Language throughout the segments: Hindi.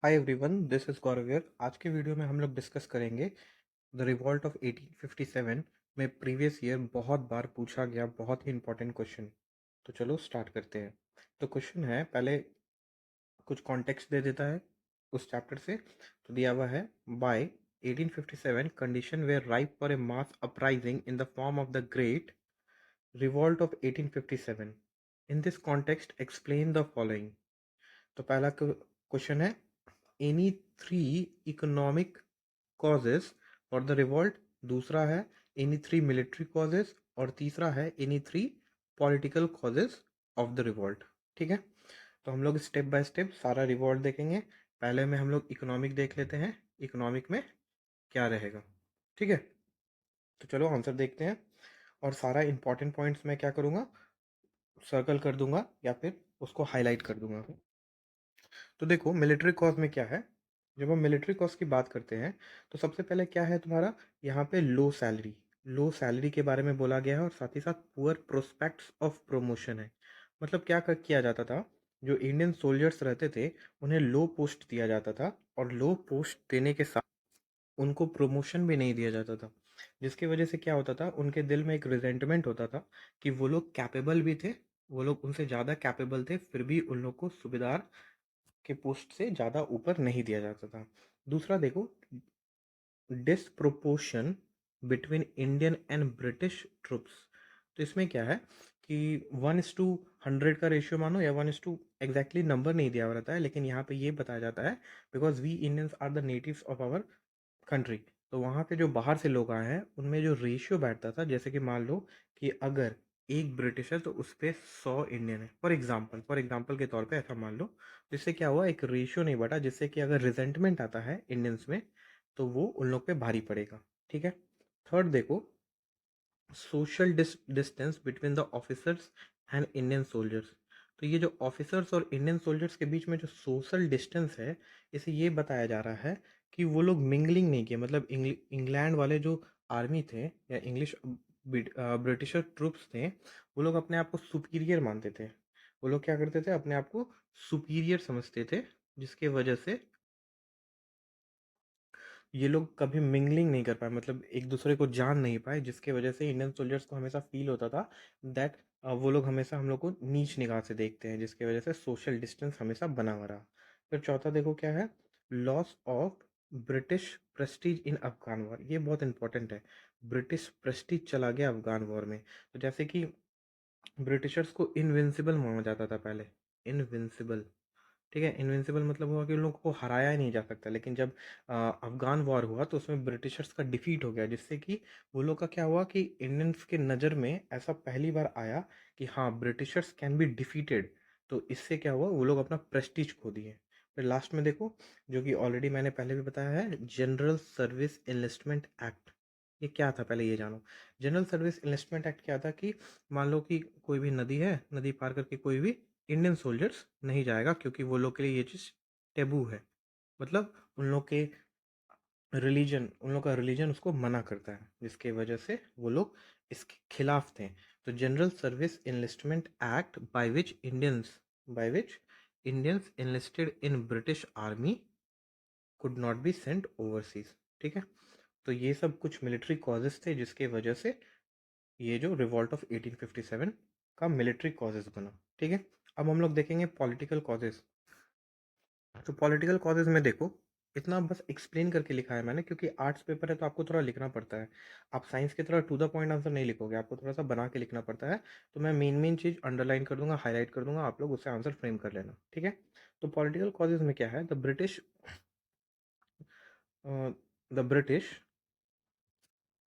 Hi everyone, this is Gaurav here। आज के वीडियो में हम लोग डिस्कस करेंगे द रिवॉल्ट ऑफ 1857 में प्रीवियस ईयर बहुत बार पूछा गया बहुत ही इंपॉर्टेंट क्वेश्चन। तो चलो स्टार्ट करते हैं। तो क्वेश्चन है, पहले कुछ कॉन्टेक्स्ट दे देता है उस चैप्टर से। तो दिया हुआ है, by 1857 condition were ripe for a mass uprising in the form of the great revolt of 1857। In this context explain the following. तो पहला क्वेश्चन है, any three economic causes for the revolt. दूसरा है एनी थ्री मिलिट्री कॉजेस, और तीसरा है any three political causes of the revolt. ठीक है, तो हम लोग स्टेप बाय स्टेप सारा रिवॉल्ट देखेंगे। पहले में हम लोग इकोनॉमिक देख लेते हैं, इकोनॉमिक में क्या रहेगा। ठीक है, तो चलो आंसर देखते हैं। और सारा इंपॉर्टेंट पॉइंट्स मैं क्या करूँगा, सर्कल कर दूंगा या फिर उसको हाईलाइट कर दूंगा। तो देखो मिलिट्री कॉज में क्या है। जब हम मिलिट्री कॉज की बात करते हैं तो सबसे पहले क्या है तुम्हारा, यहाँ पे लो सैलरी के बारे में बोला गया है, और साथ ही साथ पुअर प्रोस्पेक्ट्स ऑफ प्रमोशन है। मतलब क्या किया जाता था, जो इंडियन सोल्जर्स रहते थे उन्हें लो पोस्ट दिया जाता था, और लो पोस्ट देने के साथ उनको प्रमोशन भी नहीं दिया जाता था। जिसकी वजह से क्या होता था, उनके दिल में एक रिजेंटमेंट होता था कि वो लोग कैपेबल भी थे, वो लोग उनसे ज़्यादा कैपेबल थे, फिर भी उन लोग को सूबेदार के पोस्ट से ज़्यादा ऊपर नहीं दिया जाता था। दूसरा देखो, disproportion between Indian and British troops. तो इसमें क्या है कि 1:100 का रेशियो मानो, या 1:, एग्जैक्टली नंबर नहीं दिया हुआ रहता है, लेकिन यहाँ पे ये बताया जाता है because we Indians are the natives of our country. तो वहाँ पे जो बाहर से लोग आए हैं उनमें जो रेशियो बैठता था, जैसे कि मान लो कि अगर एक ब्रिटिश है तो उस पर 100 इंडियन है, फॉर एग्जाम्पल के तौर पे ऐसा मान लो। जिससे क्या हुआ, एक रेशियो नहीं बढ़ा, जिससे कि अगर रिजेंटमेंट आता है इंडियंस में तो वो उन लोग पे भारी पड़ेगा। ठीक है, थर्ड देखो, social distance between the officers and Indian soldiers. तो ये जो ऑफिसर्स और इंडियन सोल्जर्स के बीच में जो सोशल डिस्टेंस है, इसे ये बताया जा रहा है कि वो लोग मिंगलिंग नहीं किए। मतलब इंग्लैंड वाले जो आर्मी थे या इंग्लिश ब्रिटिशर ट्रूप्स थे, वो लोग अपने आप को सुपीरियर मानते थे। वो लोग क्या करते थे, अपने आप को सुपीरियर समझते थे, जिसके वजह से ये लोग कभी मिंगलिंग नहीं कर पाए, मतलब एक दूसरे को जान नहीं पाए, जिसके वजह से इंडियन सोल्जर्स को हमेशा फील होता था दैट वो लोग हमेशा हम लोग को नीच निगाह से देखते हैं, जिसकी वजह से सोशल डिस्टेंस हमेशा बना हुआ रहा। फिर चौथा देखो क्या है, loss of British Prestige in Afghan war. ये बहुत इंपॉर्टेंट है, ब्रिटिश प्रेस्टीज चला गया अफगान वॉर में। तो जैसे कि ब्रिटिशर्स को इनविंसिबल माना जाता था पहले, इनविंसिबल। ठीक है, इनविंसिबल मतलब हुआ कि उन लोगों को हराया ही नहीं जा सकता। लेकिन जब अफगान वॉर हुआ तो उसमें ब्रिटिशर्स का डिफीट हो गया, जिससे कि वो लोग का क्या हुआ कि इंडियंस के नज़र में ऐसा पहली बार आया कि हाँ, ब्रिटिशर्स कैन बी डिफीटेड। तो इससे क्या हुआ, वो लोग अपना प्रेस्टीज खो दिए। फिर लास्ट में देखो, जो कि ऑलरेडी मैंने पहले भी बताया है, जनरल सर्विस इनलिस्टमेंट एक्ट। ये क्या था, पहले ये जानो। जनरल सर्विस इनलिस्टमेंट एक्ट क्या था कि मान लो कि कोई भी नदी है, नदी पार करके कोई भी इंडियन सोल्जर्स नहीं जाएगा, क्योंकि वो लोग के लिए ये चीज़ टेबू है। मतलब उन लोग के उन लोग का रिलीजन उसको मना करता है, जिसके वजह से वो लोग इसके खिलाफ थे। तो general service enlistment act by which Indians enlisted in British army could not be sent overseas. ठीक है, तो ये सब कुछ मिलिट्री कॉजेस थे जिसके वजह से ये जो रिवॉल्ट ऑफ 1857 का मिलिट्री कॉजेस बना। ठीक है, अब हम लोग देखेंगे पॉलिटिकल कॉजेस। तो पॉलिटिकल कॉजेज में देखो, इतना बस एक्सप्लेन करके लिखा है मैंने, क्योंकि आर्ट्स पेपर है तो आपको थोड़ा लिखना पड़ता है। आप साइंस की तरह टू द पॉइंट आंसर नहीं लिखोगे, आपको थोड़ा सा बना के लिखना पड़ता है। तो मैं मेन मेन चीज़ अंडरलाइन कर दूंगा, हाईलाइट कर दूंगा, आप लोग उससे आंसर फ्रेम कर लेना। ठीक है, तो पॉलिटिकल कॉजेज में क्या है, the British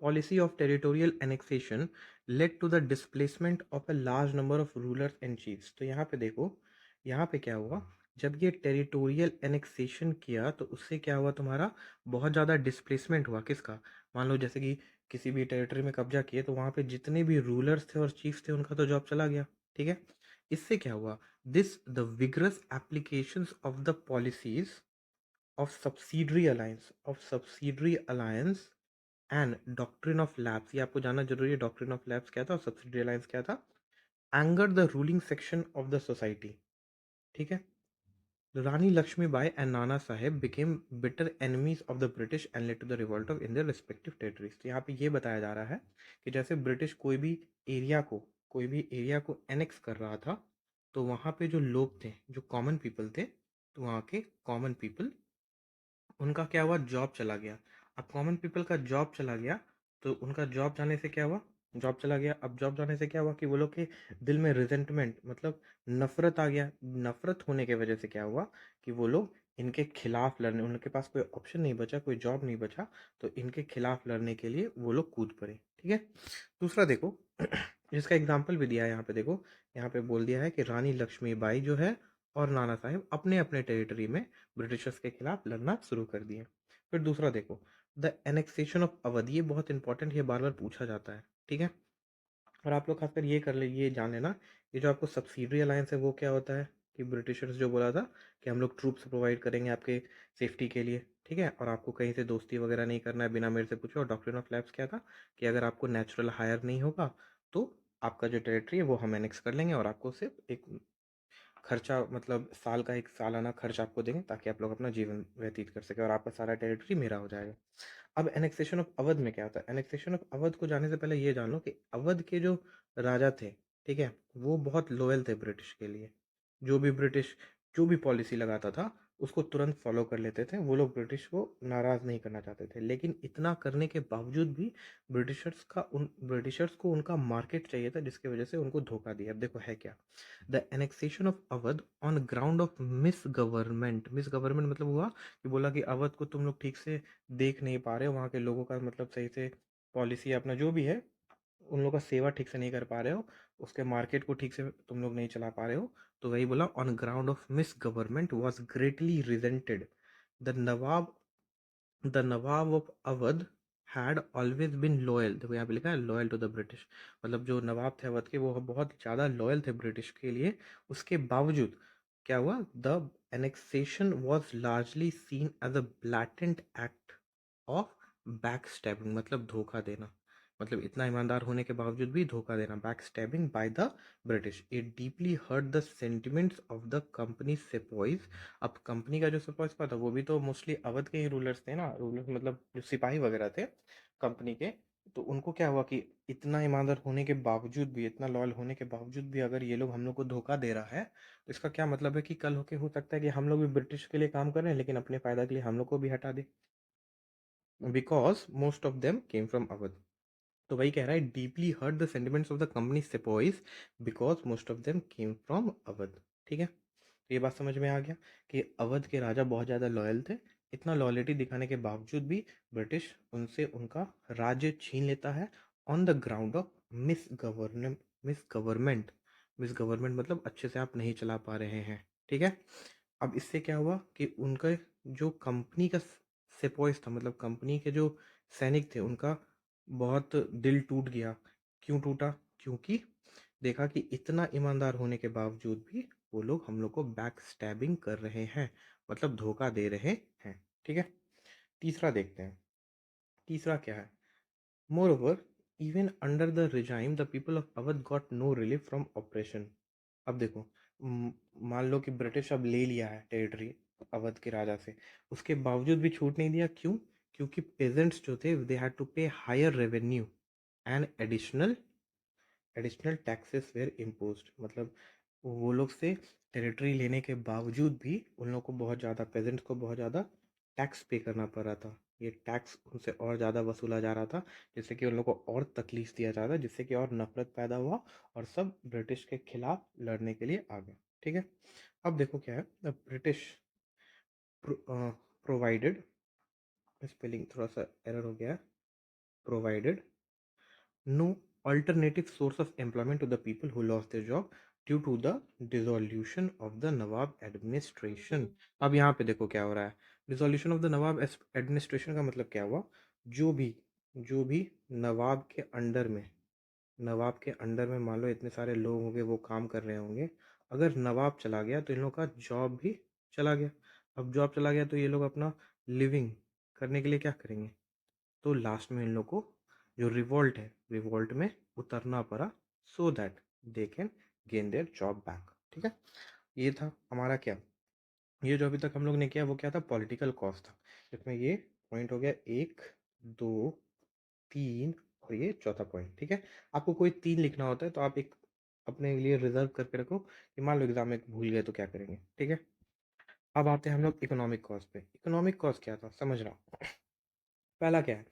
policy of territorial annexation led to the displacement of a large number of rulers and chiefs। तो यहाँ पे देखो, यहाँ पे क्या हुआ, जब ये टेरिटोरियल एनेक्सेशन किया तो उससे क्या हुआ, तुम्हारा बहुत ज़्यादा डिस्प्लेसमेंट हुआ। किसका, मान लो जैसे कि किसी भी टेरिटरी में कब्जा किए तो वहाँ पे जितने भी रूलर्स थे और चीफ्स थे उनका तो जॉब चला गया। ठीक है, इससे क्या हुआ, this the vigorous applications of the policies of subsidiary alliance and doctrine of labs. ये आपको जानना जरूरी है, डॉक्ट्रिन ऑफ लैब्स क्या था और सब्सिडी अलायंस क्या था। Anger the ruling section of the society. ठीक है, Rani Lakshmibai and Nana Sahib became bitter enemies of the British and led to the revolt of in their respective territories. तो यहाँ पे ये बताया जा रहा है कि जैसे ब्रिटिश एरिया को कोई भी एरिया को एनेक्स कर रहा था, तो वहाँ पे जो लोग थे, जो कॉमन पीपल थे, तो वहाँ के कॉमन पीपल, उनका क्या हुआ, जॉब चला गया। अब कॉमन पीपल का जॉब चला गया, तो उनका जॉब जाने से क्या हुआ, जॉब चला गया। अब जॉब जाने से क्या हुआ कि वो लोग के दिल में रिजेंटमेंट मतलब नफरत आ गया। नफरत होने की वजह से क्या हुआ कि वो लोग इनके खिलाफ लड़ने, उनके पास कोई ऑप्शन नहीं बचा, कोई जॉब नहीं बचा, तो इनके खिलाफ लड़ने के लिए वो लोग कूद पड़े। ठीक है। दूसरा देखो, जिसका एग्जाम्पल भी दिया है यहाँ पे, देखो यहाँ पे बोल दिया है कि रानी लक्ष्मीबाई जो है और नाना साहेब अपने अपने टेरिटरी में ब्रिटिशर्स के खिलाफ लड़ना शुरू कर दिए। फिर दूसरा देखो, द एनेक्सेशन ऑफ अवध, ये बहुत इंपॉर्टेंट, ये बार बार पूछा जाता है। ठीक है। और आप लोग खासकर ये कर ले, ये जान लेना, ये जो आपको सब्सिडरी अलायंस है वो क्या होता है, कि ब्रिटिशर्स जो बोला था कि हम लोग ट्रूप्स प्रोवाइड करेंगे आपके सेफ्टी के लिए। ठीक है। और आपको कहीं से दोस्ती वगैरह नहीं करना है बिना मेरे से पूछे। और डॉक्ट्रिन ऑफ लैप्स क्या था कि अगर आपको नेचुरल हायर नहीं होगा तो आपका जो टेरिटरी है वो हम एनेक्स कर लेंगे और आपको सिर्फ एक खर्चा, मतलब साल का एक सालाना खर्च आपको देंगे ताकि आप लोग अपना जीवन व्यतीत कर सके और आपका सारा टेरिटरी मेरा हो जाएगा। अब एनेक्सेशन ऑफ अवध में क्या होता है, एनेक्सेशन ऑफ अवध को जाने से पहले ये जान लो कि अवध के जो राजा थे, ठीक है, वो बहुत लॉयल थे ब्रिटिश के लिए। जो भी ब्रिटिश जो भी पॉलिसी लगाता था उसको तुरंत फॉलो कर लेते थे। वो लोग ब्रिटिश को नाराज नहीं करना चाहते थे, लेकिन इतना करने के बावजूद भी ब्रिटिशर्स को उनका मार्केट चाहिए था, जिसकी वजह से उनको धोखा दिया। अब देखो है क्या, the annexation of Awadh on ground of miss government. Miss government मतलब हुआ कि बोला कि अवध को तुम लोग ठीक से देख नहीं पा रहे हो, वहाँ के लोगों का मतलब सही से पॉलिसी अपना जो भी है उन लोगों का सेवा ठीक से नहीं कर पा रहे हो, उसके मार्केट को ठीक से तुम लोग नहीं चला पा रहे हो। तो वही बोला, on ground of miss government was greatly resented the Nawab, the Nawab of Awadh had always been loyal. देखो यहाँ पे लिखा है लॉयल टू द ब्रिटिश, मतलब जो नवाब थे अवध के वो बहुत ज़्यादा लॉयल थे ब्रिटिश के लिए। उसके बावजूद क्या हुआ, the annexation was largely seen as a blatant act of back stabbing, मतलब धोखा देना, मतलब इतना ईमानदार होने के बावजूद भी धोखा देना, back stabbing by the British. It deeply hurt the sentiments of the company sepoys. अब कंपनी का जो सेपॉइज का था वो भी तो मोस्टली अवध के ही रूलर्स थे ना, रूलर्स मतलब जो सिपाही वगैरह थे कंपनी के। तो उनको क्या हुआ कि इतना ईमानदार होने के बावजूद भी, इतना लॉयल होने के बावजूद भी अगर ये लोग हम लोग को धोखा दे रहा है, तो इसका क्या मतलब है कि कल होके हो सकता है कि हम लोग भी ब्रिटिश के लिए काम कर रहे हैं लेकिन अपने फायदा के लिए हम लोग को भी हटा दे, because most of them came from Awadh. तो वही कह रहा है, deeply hurt the sentiments of the company sepoys because most of them came from Awadh. ठीक है। तो ये बात समझ में आ गया कि अवध के राजा बहुत ज़्यादा लॉयल थे। इतना लॉयल्टी दिखाने के बावजूद भी ब्रिटिश उनसे उनका राज्य छीन लेता है on the ground of miss government. Miss government, miss government मतलब अच्छे से आप नहीं चला पा रहे हैं। ठीक है। अब इससे क्या हुआ कि उनका जो कंपनी का सेपॉइस था, मतलब कंपनी के जो सैनिक थे, उनका बहुत दिल टूट गया। क्यों टूटा, क्योंकि देखा कि इतना ईमानदार होने के बावजूद भी वो लोग हम लोग को बैक स्टैबिंग कर रहे हैं, मतलब धोखा दे रहे हैं। ठीक है। तीसरा देखते हैं, तीसरा क्या है, moreover even under the regime the people of Awadh got no relief from oppression. अब देखो, मान लो कि ब्रिटिश अब ले लिया है टेरिटरी अवध के राजा से, उसके बावजूद भी छूट नहीं दिया। क्यों, क्योंकि पेजेंट्स जो थे they had to pay higher revenue and additional taxes were imposed. मतलब वो लोग से टेरिटरी लेने के बावजूद भी उन लोग को बहुत ज़्यादा, पेजेंट्स को बहुत ज़्यादा टैक्स पे करना पड़ रहा था। ये टैक्स उनसे और ज़्यादा वसूला जा रहा था, जिससे कि उन लोग को और तकलीफ दिया जा रहा था, जिससे कि और नफरत पैदा हुआ और सब ब्रिटिश के खिलाफ लड़ने के लिए आ गए। ठीक है। अब देखो क्या है, द ब्रिटिश प्रोवाइडेड, स्पेलिंग थोड़ा सा एरर हो गया है, provided no alternative source of employment to the people who lost their job due to the dissolution of the Nawab administration। अब यहाँ पे देखो क्या हो रहा है, dissolution of the Nawab administration का मतलब क्या हुआ, जो भी जो भी नवाब के अंडर में, नवाब के अंडर में मान लो इतने सारे लोग होंगे वो काम कर रहे होंगे, अगर नवाब चला गया तो इन लोग का जॉब भी चला गया। अब जॉब चला गया तो ये लोग अपना लिविंग करने के लिए क्या करेंगे, तो लास्ट में इन लोग को जो रिवॉल्ट है, रिवॉल्ट में उतरना पड़ा, so that they can gain their job back. ठीक है। ये था हमारा क्या, ये जो अभी तक हम लोग ने किया वो क्या था, पॉलिटिकल कॉज था। इसमें ये पॉइंट हो गया 1, 2, 3 और ये चौथा पॉइंट। ठीक है, आपको कोई 3 लिखना होता है तो आप एक अपने लिए रिजर्व करके रखो कि मान लो एग्जाम में भूल गए तो क्या करेंगे। ठीक है, अब आते हैं हम लोग इकोनॉमिक कॉज पे। इकोनॉमिक कॉज क्या था समझ रहा हूँ। पहला क्या है,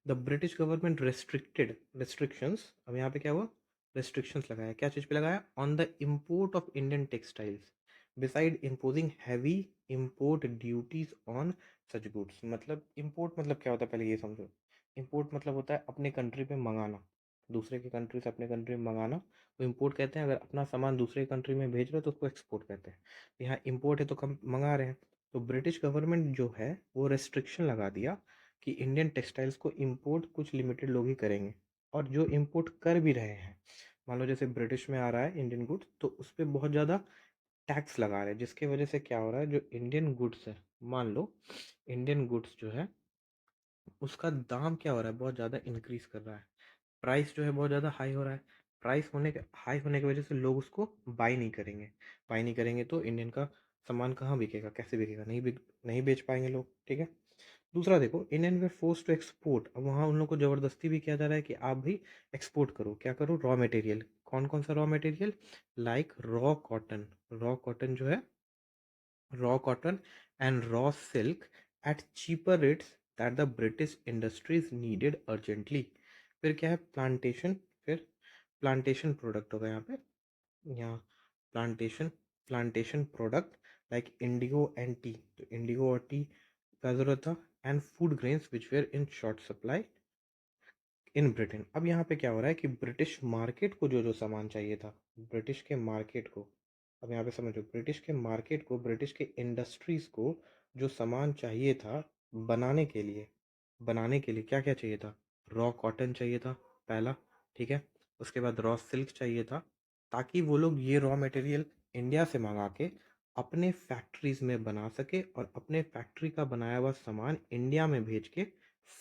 the British government restricted restrictions. अब यहाँ पे क्या हुआ, रेस्ट्रिक्शंस लगाया, क्या चीज़ पे लगाया, on the import of Indian textiles beside imposing heavy import duties on such goods. मतलब इम्पोर्ट मतलब क्या होता है, पहले ये समझो। इम्पोर्ट मतलब होता है अपने कंट्री पे मंगाना, दूसरे की कंट्री से अपने कंट्री में मंगाना, तो इम्पोर्ट कहते हैं। अगर अपना सामान दूसरे कंट्री में भेज रहे हो तो उसको एक्सपोर्ट कहते हैं। यहाँ इम्पोर्ट है तो कम मंगा रहे हैं। तो ब्रिटिश गवर्नमेंट जो है वो रेस्ट्रिक्शन लगा दिया कि इंडियन टेक्सटाइल्स को इंपोर्ट कुछ लिमिटेड लोग ही करेंगे, और जो इंपोर्ट कर भी रहे हैं, मान लो जैसे ब्रिटिश में आ रहा है इंडियन गुड्स, तो उस पर बहुत ज़्यादा टैक्स लगा रहे हैं, जिसकी वजह से क्या हो रहा है, जो इंडियन गुड्स है, मान लो इंडियन गुड्स जो है उसका दाम क्या हो रहा है, बहुत ज़्यादा इंक्रीज कर रहा है, प्राइस जो है बहुत ज़्यादा हाई हो रहा है। प्राइस होने के हाई होने की वजह से लोग उसको बाई नहीं करेंगे। बाई नहीं करेंगे तो इंडियन का सामान कहाँ बिकेगा, कैसे बिकेगा, नहीं बेच पाएंगे लोग। ठीक है, दूसरा देखो, Indian were force to export. अब वहाँ उन लोग को ज़बरदस्ती भी किया जा रहा है कि आप भी एक्सपोर्ट करो, क्या करो, रॉ मटेरियल। कौन कौन सा raw material, like raw cotton. Raw cotton जो है, raw cotton and raw silk at cheaper rates that the British industries needed urgently. फिर क्या है, प्लांटेशन। फिर प्लांटेशन प्रोडक्ट होगा यहाँ plantation, plantation product like indigo and tea. तो इंडिगो और टी का जरूरत था, and food grains which were in short supply in Britain. अब यहाँ पे क्या हो रहा है कि ब्रिटिश मार्केट को जो जो सामान चाहिए था, ब्रिटिश के मार्केट को, अब यहाँ पे समझो, ब्रिटिश के मार्केट को, ब्रिटिश के इंडस्ट्रीज को जो सामान चाहिए था बनाने के लिए, बनाने के लिए क्या क्या चाहिए था, रॉ कॉटन चाहिए था पहला। ठीक है, उसके बाद रॉ सिल्क चाहिए था, ताकि वो लोग ये रॉ मटेरियल इंडिया से मंगा के अपने फैक्ट्रीज में बना सके और अपने फैक्ट्री का बनाया हुआ सामान इंडिया में भेज के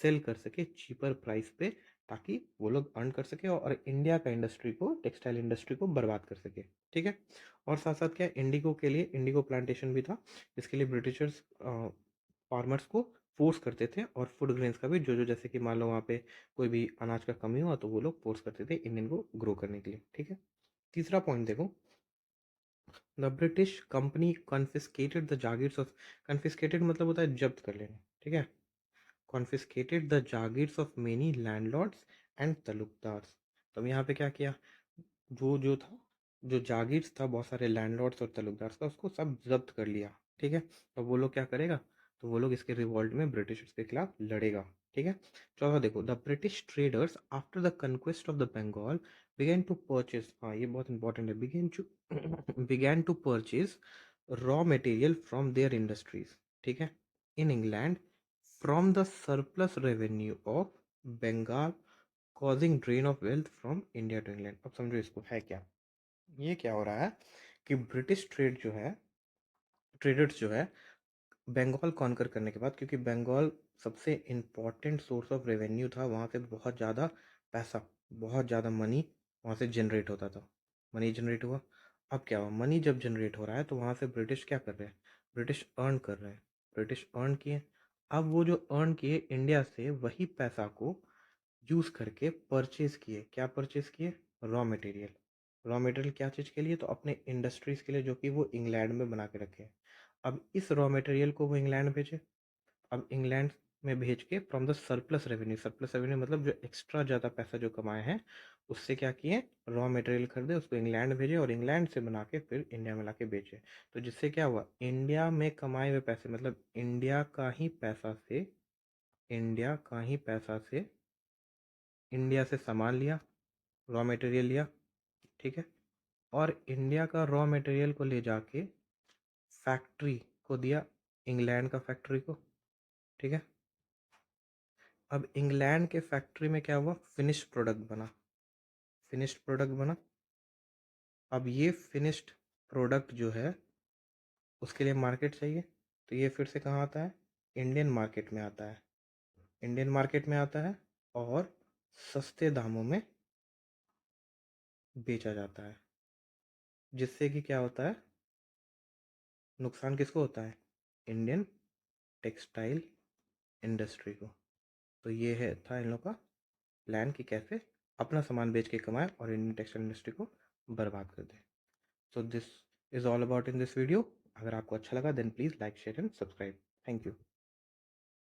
सेल कर सके चीपर प्राइस पे, ताकि वो लोग अर्न कर सके और इंडिया का इंडस्ट्री को, टेक्सटाइल इंडस्ट्री को बर्बाद कर सके। ठीक है, और साथ साथ क्या, इंडिगो के लिए इंडिगो प्लांटेशन भी था, जिसके लिए ब्रिटिशर्स फार्मर्स को फोर्स करते थे, और फूड ग्रेन्स का भी, जो जो जैसे कि मान लो वहाँ पे कोई भी अनाज का कमी हुआ तो वो लोग फोर्स करते थे इंडियन को ग्रो करने के लिए। ठीक है, तीसरा पॉइंट देखो, the British company confiscated the jagirs of, confiscated मतलब होता है जब्त कर लेना। ठीक है, confiscated the jagirs of many landlords and taluqdars. तो अब यहाँ पे क्या किया, वो जो था, जो जागीर्स था बहुत सारे लैंडलॉर्ड्स और तलुकदार्स का, उसको सब जब्त कर लिया। ठीक है, तो वो लोग क्या करेगा, तो वो लोग इसके रिवॉल्ट में ब्रिटिशर्स के खिलाफ लड़ेगा। ठीक है, चौथा देखो, the British traders after the conquest of the Bengal began to purchase, हाँ ये बहुत इंपॉर्टेंट है, began to began to purchase raw material from their industries. ठीक है, in England from the surplus revenue of Bengal causing drain of wealth from India to England। अब समझो इसको, है क्या, ये क्या हो रहा है कि ब्रिटिश ट्रेड जो है, ट्रेडर्स जो है, बंगाल कॉन्कर करने के बाद, क्योंकि बंगाल सबसे इम्पॉर्टेंट सोर्स ऑफ रेवेन्यू था, वहाँ से बहुत ज़्यादा पैसा, बहुत ज़्यादा मनी वहाँ से जनरेट होता था, मनी जनरेट हुआ। अब क्या हुआ, मनी जब जनरेट हो रहा है तो वहाँ से ब्रिटिश क्या कर रहे हैं, ब्रिटिश अर्न कर रहे हैं, ब्रिटिश अर्न किए। अब वो जो अर्न किए इंडिया से, वही पैसा को यूज़ करके परचेज किए, क्या परचेज किए, रॉ मटेरियल। रॉ मटेरियल क्या चीज़ के लिए, तो अपने इंडस्ट्रीज़ के लिए, जो कि वो इंग्लैंड में बना के रखे हैं। अब इस रॉ मटेरियल को वो इंग्लैंड भेजे। अब इंग्लैंड में भेज के from the surplus revenue, surplus revenue मतलब जो एक्स्ट्रा ज़्यादा पैसा जो कमाए हैं, उससे क्या किए, रॉ मटेरियल खरीदे, उसको इंग्लैंड भेजे और इंग्लैंड से बना के फिर इंडिया में ला के बेचे। तो जिससे क्या हुआ, इंडिया में कमाए हुए पैसे, मतलब इंडिया का ही पैसा से, इंडिया का ही पैसा से इंडिया से सामान लिया, रॉ मटेरियल लिया। ठीक है, और इंडिया का रॉ मटेरियल को ले जाके फैक्ट्री को दिया, इंग्लैंड का फैक्ट्री को। ठीक है, अब इंग्लैंड के फैक्ट्री में क्या हुआ, फिनिश्ड प्रोडक्ट बना, फिनिश्ड प्रोडक्ट बना। अब ये फिनिश्ड प्रोडक्ट जो है, उसके लिए मार्केट चाहिए, तो ये फिर से कहाँ आता है, इंडियन मार्केट में आता है, इंडियन मार्केट में आता है, और सस्ते दामों में बेचा जाता है, जिससे कि क्या होता है, नुकसान किसको होता है? इंडियन टेक्सटाइल इंडस्ट्री को। तो ये है था इन लोग का प्लान कि कैसे अपना सामान बेच के कमाए और इंडियन टेक्सटाइल इंडस्ट्री को बर्बाद कर दे। So this is all about in this video. अगर आपको अच्छा लगा then please like share and subscribe. Thank you.